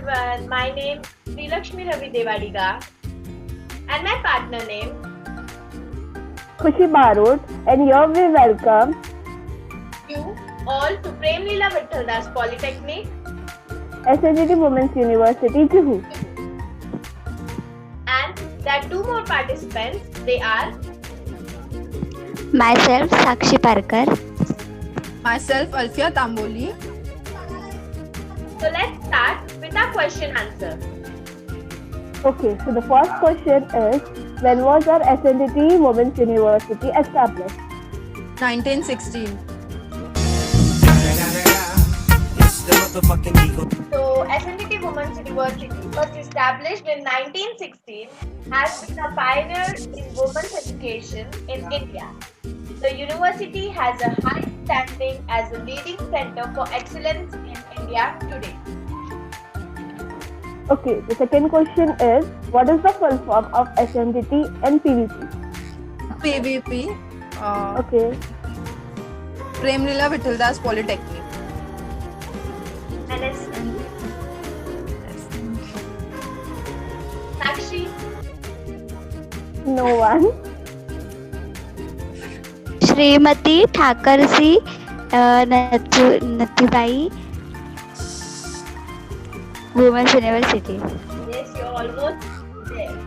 everyone. My name is Srilakshmi Ravi Devadiga and my partner name Khushi Barot, and here we welcome you all to Prem Leela Vithaldas Polytechnic SNGT Women's University, Juhu. and there are two more participants. They are Myself, Sakshi Parkar. Myself, Alfia Tamboli. so let's start with our question answer. Okay, so the first question is, when was our SNGT Women's University established? 1916. So SNDT Women's University was established in 1916, has been a pioneer in women's education in India. The university has a high standing as a leading center for excellence in India today. Okay, the second question is, what is the full form of SNGT and PVP? PVP. Okay, Prem Leela Vithaldas Polytechnic. And Sakshi, no one. Shrimati Thakarsi Nathibai, Women's University. yes, you're almost there.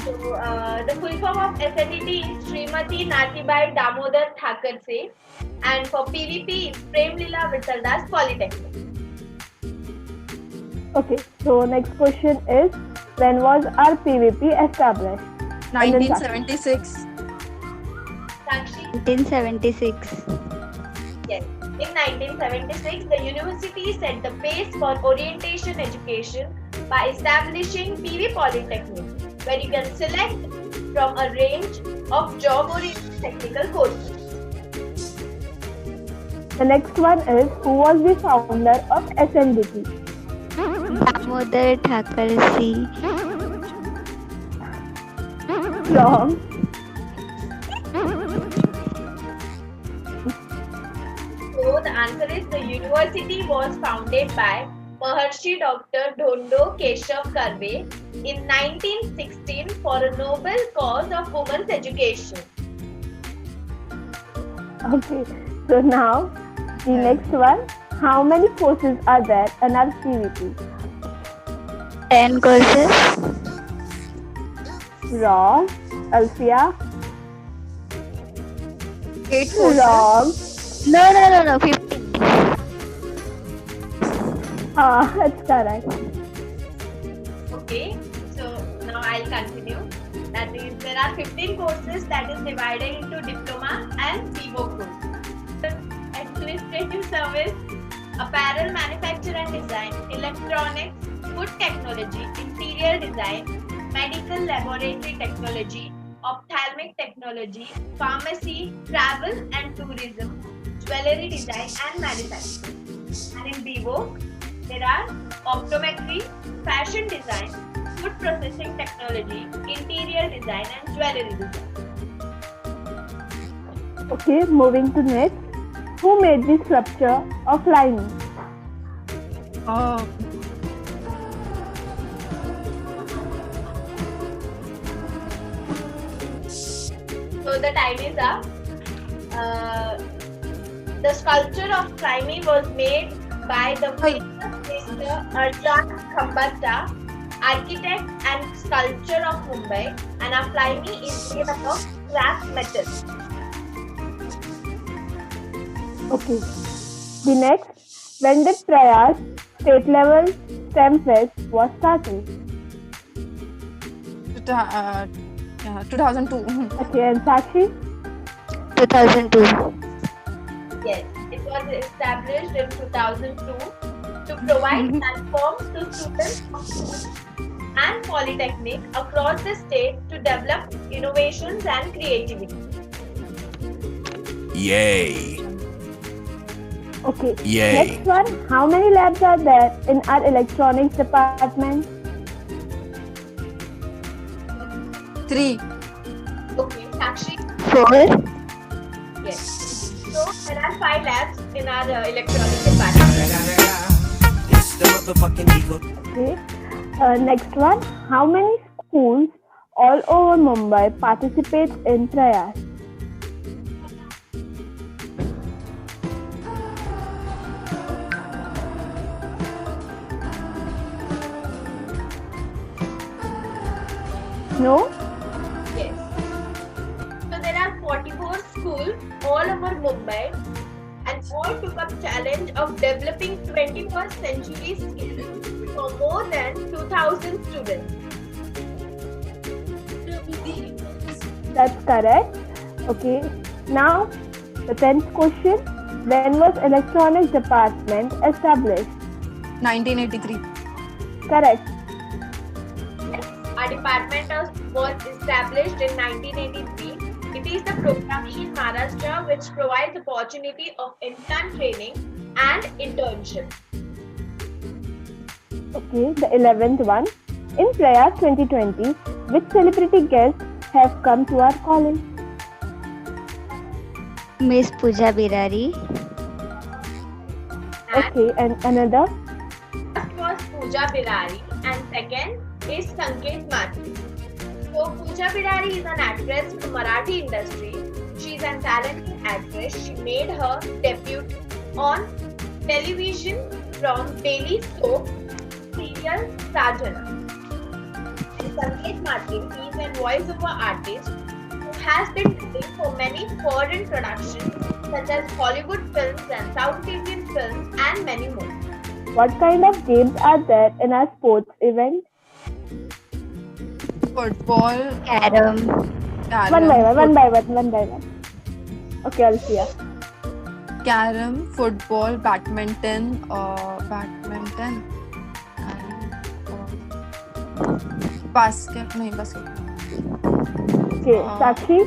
So the full form of SNDT is Srimati Nathibai Damodar Thakarse, and for PVP it's Prem Leela Vithaldas Polytechnic. Okay, so next question is, when was our PVP established? 1976. Sakshi, 1976. yes. In 1976, the university set the pace for orientation education by establishing PV Polytechnic, where you can select from a range of job-oriented technical courses. The next one is, who was the founder of SNDT? Damodar Thakarsi. Wrong. So the answer is the university was founded by Maharshi Dr. Dhondo Keshav Karve in 1916 for a noble cause of women's education. Okay, so now the next one, how many courses are there in our PVP? 10 courses. Wrong. Alfia? 8 courses. Wrong. No, 15. That's correct. Okay, so now I'll continue. That is, there are 15 courses that is divided into diploma and BVO course. Administrative service, apparel manufacture and design, electronics, food technology, interior design, medical laboratory technology, ophthalmic technology, pharmacy, travel and tourism, jewelry design and manufacturing. And in BVO, there are optometry, fashion design, food processing technology, interior design and jewelry design. Okay, moving to next. Who made the sculpture of lining? So the time is up. The sculpture of Crimea was made by the famous Mr. Arjan Khambata, architect and sculptor of Mumbai, and our Crimea is made up of scrap metal. Okay. The next, when did Prayas state level STEM fest was started? 2002. Okay, and Sakshi? 2002. Yes, it was established in 2002 to provide platforms to students of schools and polytechnic across the state to develop innovations and creativity. Yay! Okay. Yay. Next one, how many labs are there in our electronics department? 3. Okay, Sakshi? 4. Yes. So there are 5 labs in our electronics department. Okay. Next one. How many schools all over Mumbai participate in Prayas? No? Yes. So there are 44 schools all over Mumbai and all took up challenge of developing 21st century skills for more than 2,000 students. That's correct. Okay. Now, the 10th question. When was Electronics Department established? 1983. Correct. Our department was established in 1983. It is the programming in Maharashtra which provides opportunity of in-time training and internship. Okay, the 11th one. In Prayas 2020, which celebrity guests have come to our college? Miss Pooja Birari. And Okay, and another? first was Pooja Birari and second is Sanket Mathur. So Pooja Birari is an actress from Marathi industry. She is a talented actress. She made her debut on television from daily soap serial Sajana. And Sanket Mathur, he is a voiceover artist who has been doing for many foreign productions such as Hollywood films and South Indian films and many more. What kind of games are there in our sports event? Football. Carom. One by one. Okay, Alfia. Carom, football, badminton, and basket. Okay, Sakshi.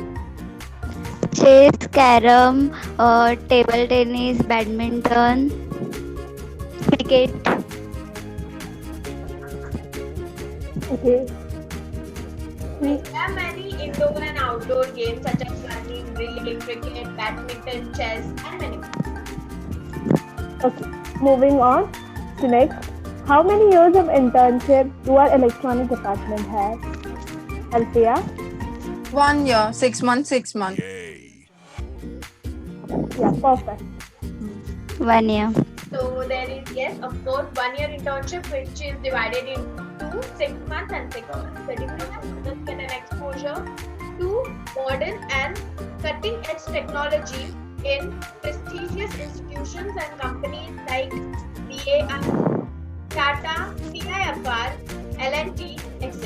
Chess, carom, table tennis, badminton, cricket. Okay. There are many indoor and outdoor games such as running, relay, cricket, badminton, chess, and many more. Okay. Moving on to next. How many years of internship do our electronic department have? Alfia? 1 year, 6 months, 6 months. Yeah, perfect. 1 year. So there is, yes, of course, 1 year internship which is divided into 6 months and 6 months. The diploma students get an exposure to modern and cutting edge technology in prestigious institutions and companies like BAI, Tata, CIFR, L&T, etc.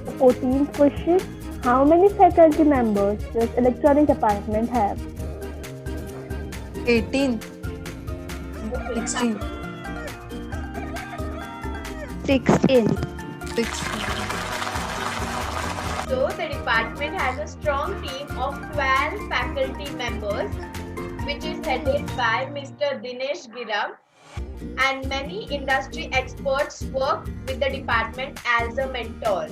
The 14th question. How many faculty members does electronic department have? 18. 16. 16. 16. So the department has a strong team of 12 faculty members which is headed by Mr. Dinesh Giram, and many industry experts work with the department as a mentor.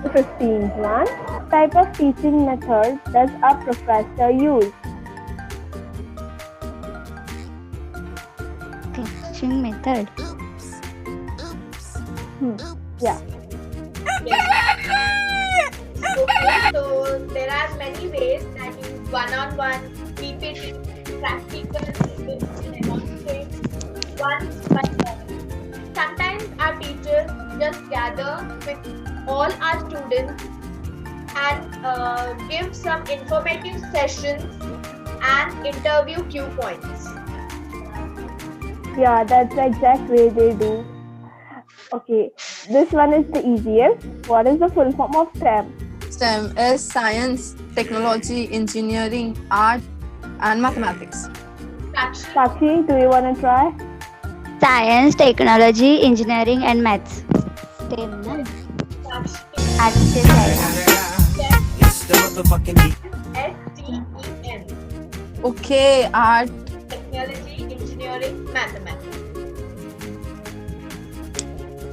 The 15th one. What type of teaching method does our professor use? Teaching method. Yeah. Okay, so there are many ways that use one-on-one, PPT, practical, demonstrate, one by one. Sometimes our teachers just gather with all our students and give some informative sessions and interview cue points. Yeah, that's the exact way they do. Okay, this one is the easiest. What is the full form of STEM? STEM is science, technology, engineering, art, and mathematics. Sakshi, Sakshi, do you want to try? Science, technology, engineering, and maths. STEM, na? Sakshi, Arts is science. STEM, Okay, art. technology, engineering, mathematics.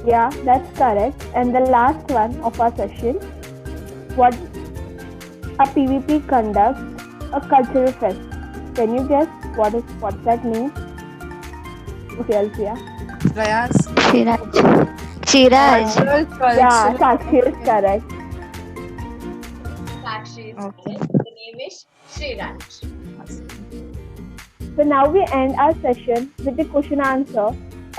Yeah, that's correct. And the last one of our session. What a PVP conducts a cultural fest. Can you guess what that means? Okay, Alfia. Prayas. Chiraj. Yeah, Sakshi is correct. Sakshi is Okay. correct. The name is Sriraj. So now we end our session with the question answer,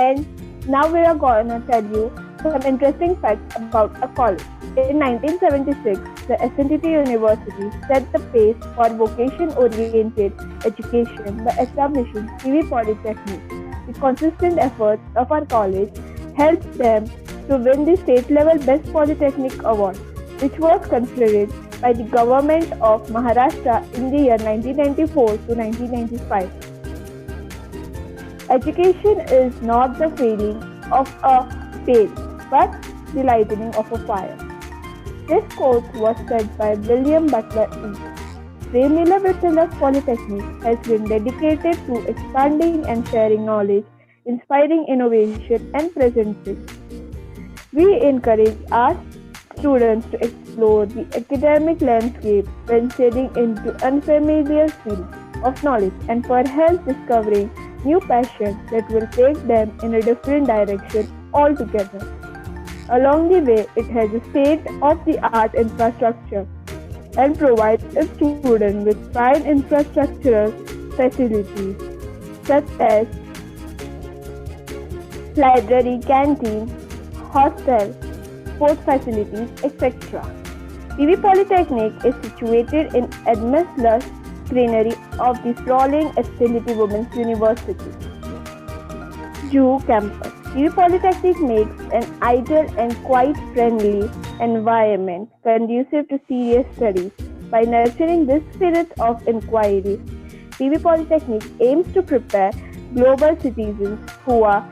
and now we are going to tell you some interesting facts about a college. In 1976, the SNDT University set the pace for vocation-oriented education by establishing PV Polytechnic. The consistent efforts of our college helped them to win the state-level Best Polytechnic Award, which was conferred by the government of Maharashtra in the year 1994 to 1995. Education is not the feeling of a pail, but the lightning of a fire. This quote was said by William Butler Yeats. Premila Vittalas Polytechnic has been dedicated to expanding and sharing knowledge, inspiring innovation and presenting. We encourage our students to explore the academic landscape, venturing into unfamiliar fields of knowledge and perhaps discovering new passions that will take them in a different direction altogether. Along the way, it has a state-of-the-art infrastructure and provides its students with fine infrastructural facilities such as library, canteen, hostel, sports facilities, etc. PV Polytechnic is situated in Edmund's greenery of the sprawling SNDT Women's University. Juhu campus. PV Polytechnic makes an ideal and quite friendly environment conducive to serious studies. By nurturing this spirit of inquiry, PV Polytechnic aims to prepare global citizens who are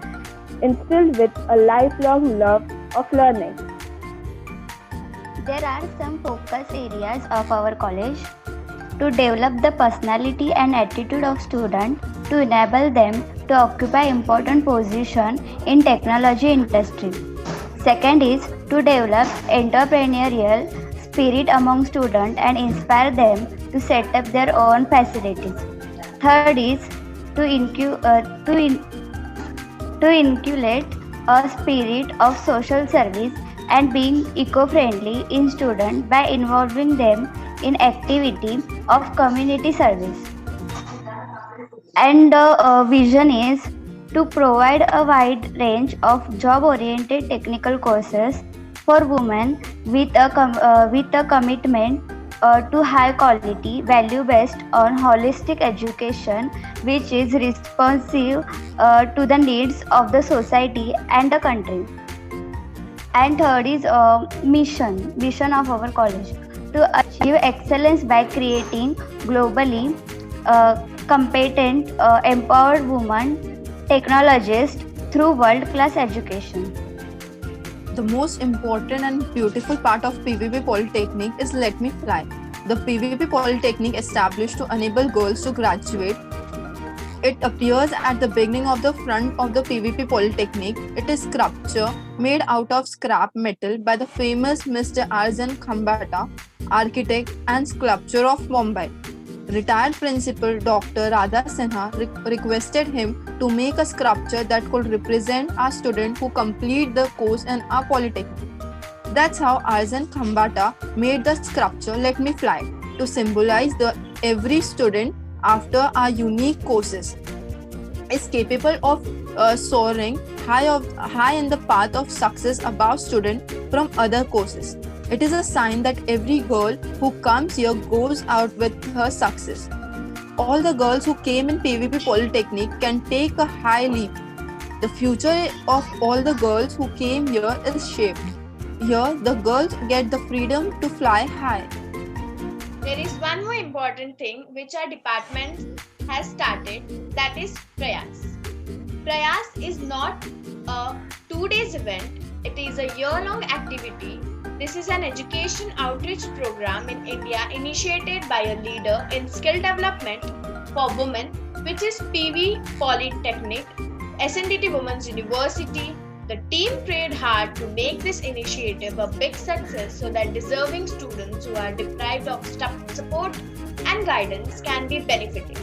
instilled with a lifelong love of learning. There are some focus areas of our college to develop the personality and attitude of students to enable them to occupy important position in technology industry. Second is to develop entrepreneurial spirit among students and inspire them to set up their own facilities. Third is to inculcate a spirit of social service and being eco-friendly in students by involving them in activity of community service. And the vision is to provide a wide range of job-oriented technical courses for women with a commitment to high quality, value-based on holistic education which is responsive to the needs of the society and the country. And third is mission of our college to achieve excellence by creating globally competent, empowered women technologists through world-class education. The most important and beautiful part of PVP Polytechnic is Let Me Fly. The PVP Polytechnic established to enable girls to graduate. It appears at the beginning of the front of the PVP Polytechnic. It is sculpture made out of scrap metal by the famous Mr. Arjun Khambata, architect and sculptor of Mumbai. Retired principal Dr. Radha Sinha requested him to make a sculpture that could represent our students who complete the course in our polytechnic. That's how Arjun Khambata made the sculpture Let Me Fly to symbolize the every student after our unique courses is capable of soaring high in the path of success above students from other courses. It is a sign that every girl who comes here goes out with her success. All the girls who came in PVP Polytechnic can take a high leap. The future of all the girls who came here is shaped. Here, the girls get the freedom to fly high. There is one more important thing which our department has started, that is Prayas. Prayas is not a 2 days event, it is a year-long activity. This is an education outreach program in India initiated by a leader in skill development for women, which is PV Polytechnic, SNDT Women's University. The team prayed hard to make this initiative a big success so that deserving students who are deprived of support and guidance can be benefited.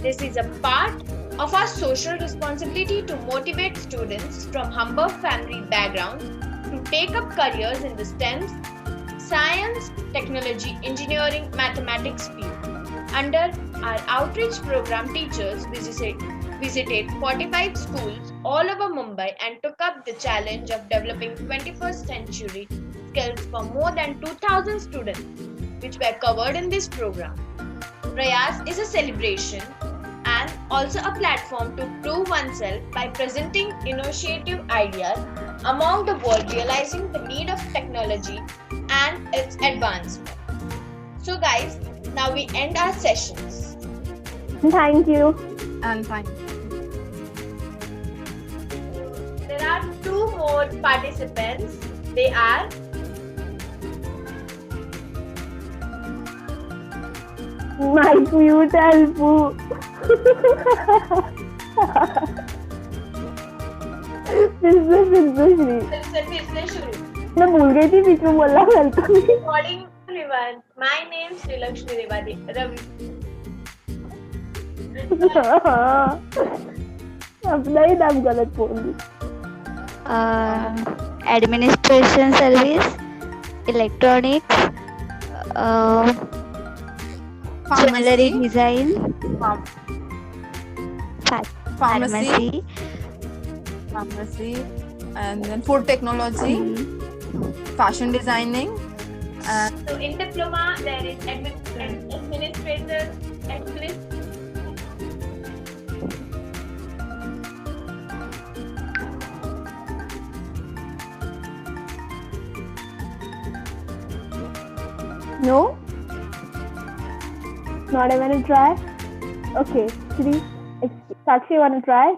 This is a part of our social responsibility to motivate students from humble family backgrounds to take up careers in the STEM, science, technology, engineering, mathematics field. Under our outreach program, teachers visited 45 schools all over Mumbai and took up the challenge of developing 21st century skills for more than 2,000 students, which were covered in this program. Prayas is a celebration and also a platform to prove oneself by presenting innovative ideas among the world, realizing the need of technology and its advancement. So guys, now we end our sessions. Thank you. And fine. There are two more participants. They are My cute Alpu. Shri. फिर से शुरू. मैं भूल गई थी बीच में बोलना welcome. Morning everyone. My name is Srilakshmi Revadi. Ravi. अपना ही नाम गलत बोल दी. Administration service, electronics, jewelry design, pharmacy, and then food technology, fashion designing, and So in diploma there is administrator, No? Not even a try? Okay, Shri. Sakshi, wanna try?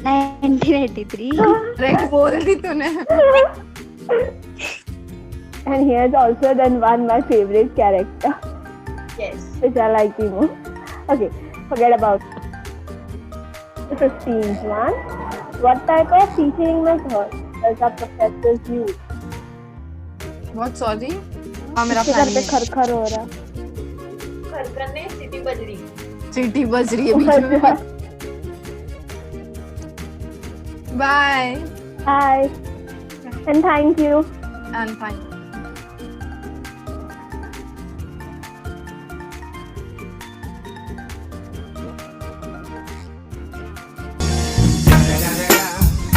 1983. correct बोल दी तूने. And here's also then one my favorite character, yes. which I like the most. Okay, forget about the 15th one. What type of teaching method does the professors use? What, sorry? हाँ मेरा इसके घर fan पे है. खरखर हो रहा. खरखर ने सिटी बज रही. सीटी बज रही है बीच में. Bye. Hi, and thank you. And fine.